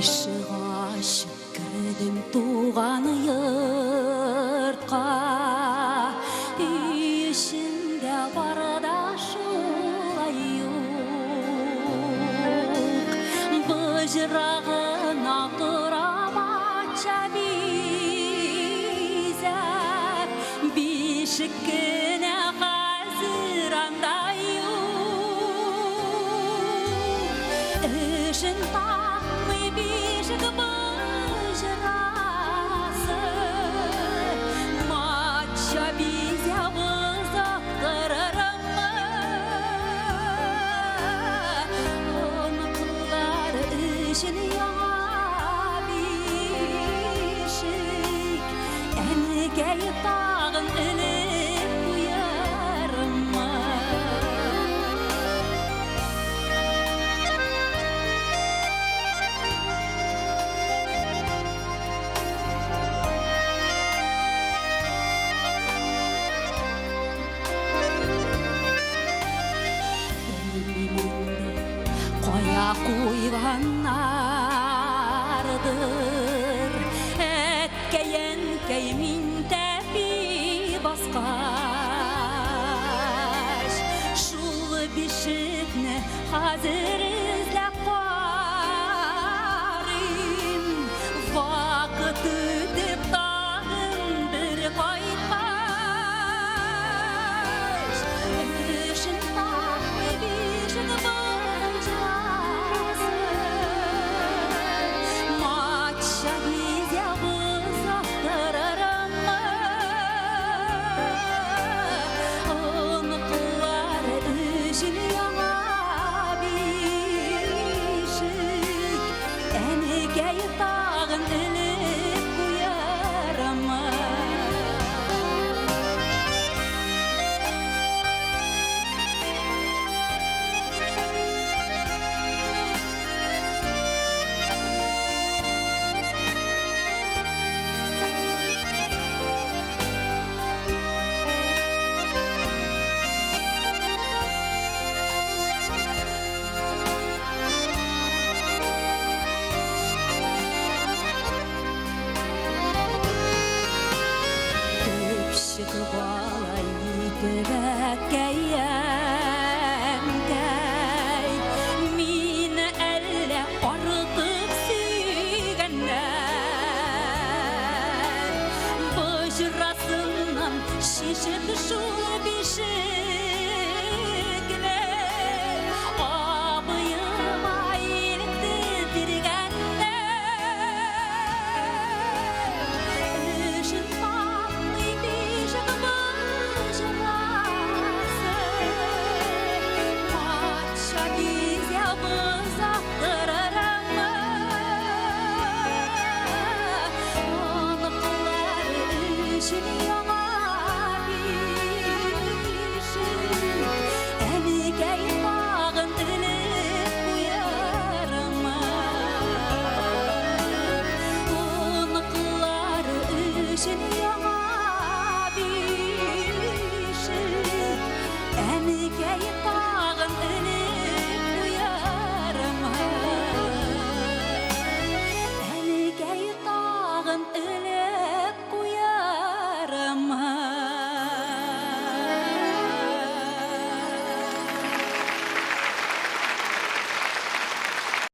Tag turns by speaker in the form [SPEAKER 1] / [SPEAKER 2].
[SPEAKER 1] Иші ғашық кірдім туған йұртқа, үй ішінде барда шулай юқ. Бұжырағына тұраматша бейзәк, бейшіккіне қазір андай юқ. Ішін тақмай бейшік бұжырасы, матша бейзе бұзақтырырымы. Ұнықлар үшін яңа бейшік, әнігей тағын іліп бұйырымы. Қоя қойғаннардыр, әткәйін-кәй мин тәпи басқаш. Шул бишікні қазір ізләп қарим, вақыт өтіп тағын бір қайтпаш. Үшін тақмай бишік бұжырасы, матша бейзе бұзақтырырымы. Ұнықлар үшін яңа бейшік, әнігей тағын іліп бұйырымы. Көпшік балай бәккәйәмкәй, мені әлі артық сүйгәннәр. Бұжырасынан шешіп шул бишікні, абыйыма елікті бергәннәр. Үшін тақмай бишік бұжырасы, матша бейзе бұзақтырырымы. Ұнықлар үшін яңа бейшік, әнігей тағын іліп бұйырымы. Ұнықлар үшін яңа бейшік, әнігей тағын